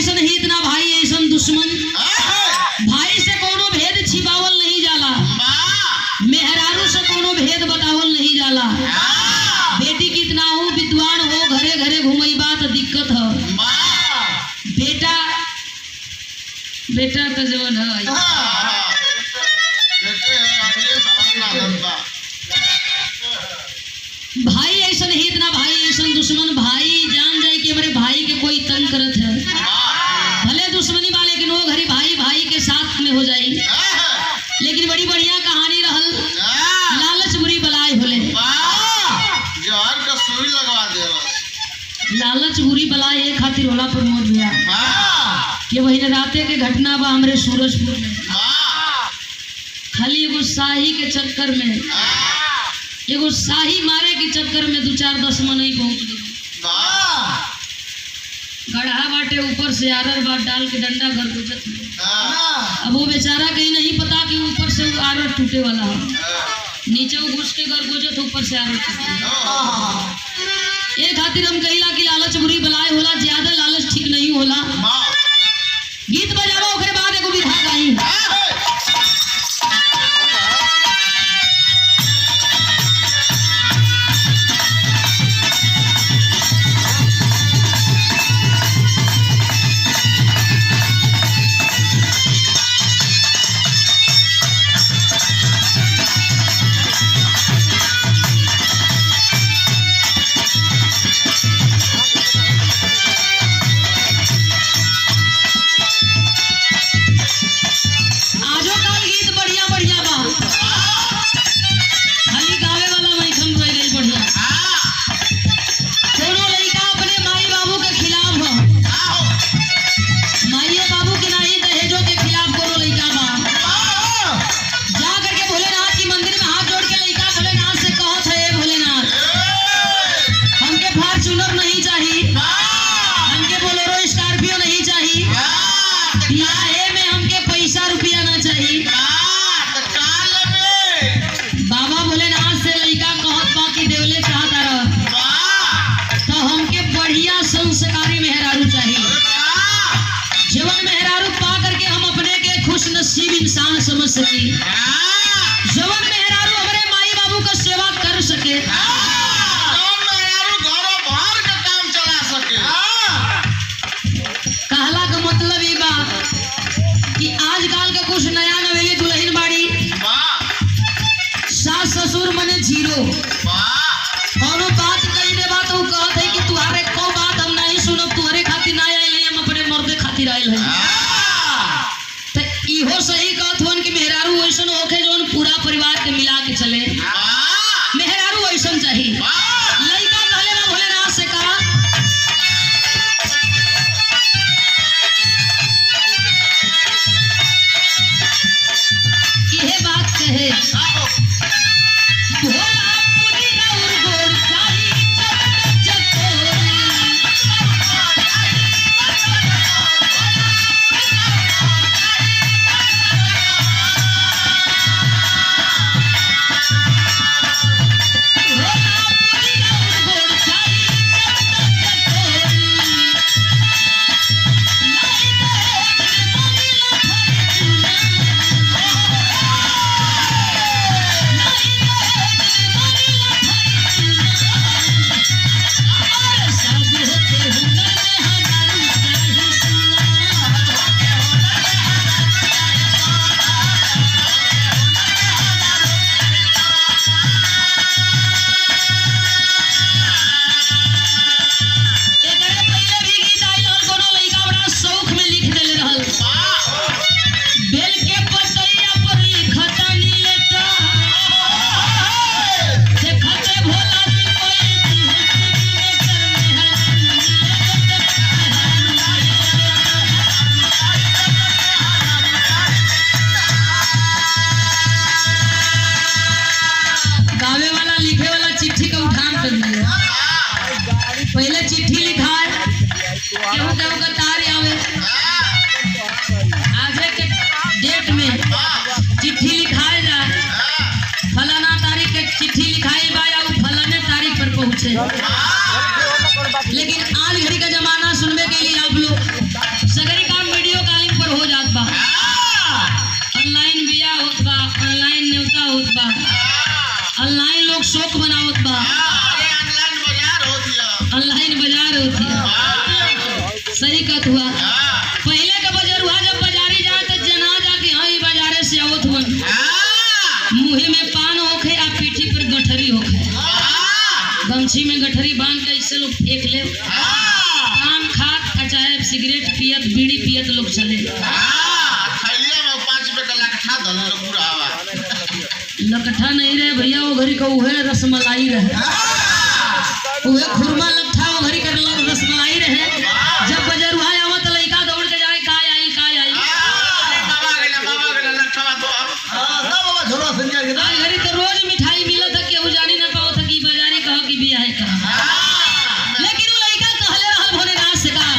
ऐसन हित ना भाई ऐसन दुश्मन। भाई से कोनो भेद छिपावल नहीं जाला, मेहरारू से कोनो भेद बतावल नहीं जाला। बेटी कितना हो विद्वान हो घरे घरे घुमई बात दिक्कत है। बेटा बेटा तो जवन है भाई ऐसन हित ना भाई ऐसन दुश्मन। भाई जान जाए कि हमारे भाई के कोई तंग करत है, भले दुश्मनी बा लेकिन वो घरी भाई भाई के साथ में हो जाई। लेकिन बड़ी बढ़िया कहानी रहल, लालच बुरी बलाई होले। लालच बुरी बलाई एक खातिर होला प्रमोद भैया कि वही राते के घटना बा हमरे सूरजपुर में। खाली एगो शाही के चक्कर में, एगो शाही मारे के चक्कर में 2-4-10 मनई पहुंच गई। गढ़ा बाटे ऊपर से आरर बाट डाल के डंडा घर गुजत है। अब वो बेचारा कहीं नहीं पता कि ऊपर से वो आरर टूटे वाला है, नीचे वो घुस के घर गुजत ऊपर से आरर टूटे। एक खातिर हम कहिला कि लालच बुरी बलाई होला, ज्यादा लालच ठीक नहीं होला। गीत बजावा ओकरे बाद एगो विधा गाई। संस्कारी मेहरारू चाहिए, जीवन मेहरारू पा करके हम अपने के खुश नसीब इंसान समझ सके, जीवन मेहरारू हमारे माई बाबू का सेवा कर सके, कहला का मतलब ये बा कि आजकल के कुछ नया नवेली दुल्हन बाड़ी, सास ससुर मने जीरो। कोनो बात कही दे बात वो कहत है कि तुम्हारे को बात हम नहीं सुनो, तुम्हारे खातिर ना आइल है, हम अपने मर्दे खातिर आइल है। तो इहो सही कहत होन कि मेहरारू वैसन होखे जोन पूरा परिवार के मिला के चले। मेहरारू वैसन चाहिए। लइका कहले ना भोलेनाथ से कहा इहे बात कहे सही कहत हुआ। पहले का बजरुआ जब बाजारी जाए तो जना जाके हाँ ई बाजारे से आवत हुआ, मुँहे में पान होखे आ पीठी पर गठरी होखे, गमछी में गठरी बांध के ऐसे लोग फेंक ले, पान खात चाहे सिगरेट पियत बीड़ी पियत लोग चले। लकठा नहीं रहे भैया, वो घड़ी का उहे रसमलाई रहे, उहे खुरमा लट्ठा वो घड़ी कर रसमलाई रहे। जब बजरुआ आवत लइका दौड़ के जाए का आई आज घड़ी तो रोज मिठाई मिलत है, केहू जानी ना पावत है कि बाजारी कहो कि बियाह कहो, लेकिन वो लइका कहले रहल भोलेनाथ से का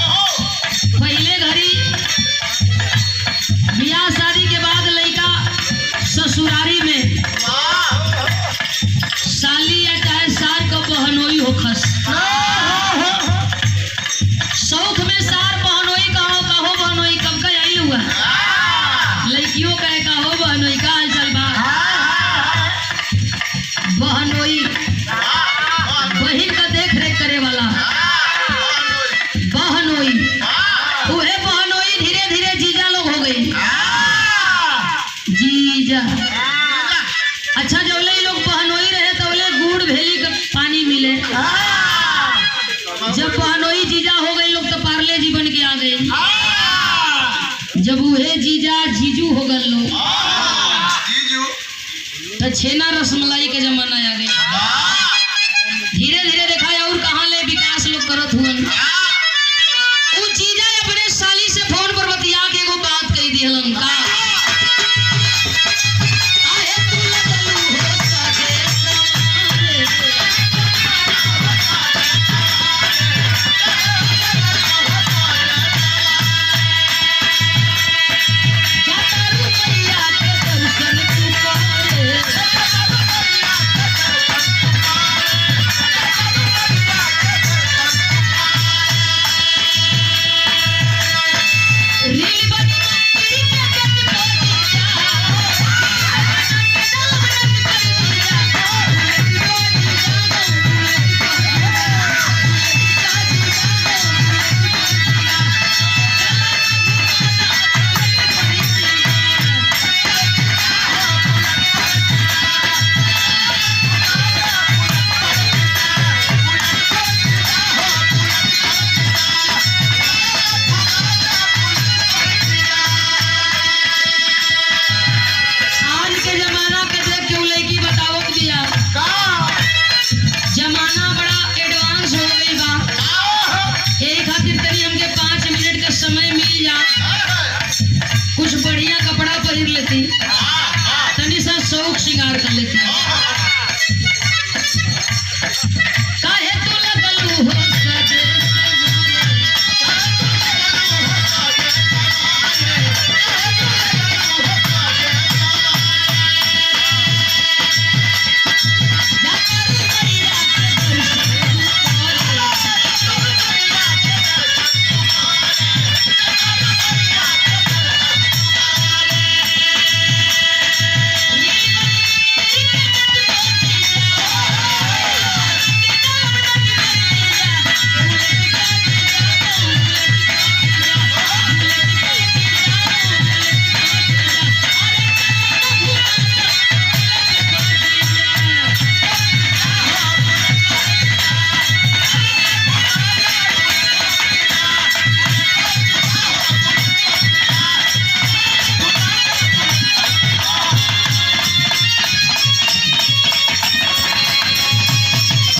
पहले घड़ी बियाह शादी के बाद लइका ससुरारी में साली या चाहे सार का बहनोई होखस, शौक में सार बहनोई कहो बहनोई कब का आई हुआ, लड़कियों कहे कहो बहनोई का हाल चल बा, बहनोई बहिन का देख रेख करे वाला बहनोई, उहे बहनोई धीरे धीरे जीजा लोग हो गई, जीजा। अच्छा जौले लोग बहनोई रहे तौले गुड़ भेली का पानी मिले, जब बहनोई जीजा हो गई लोग तो पार्ले जी बन के आ गए, जब उहे जीजा जीजू हो गए लोग तो छेना रसमलाई के जमाना आ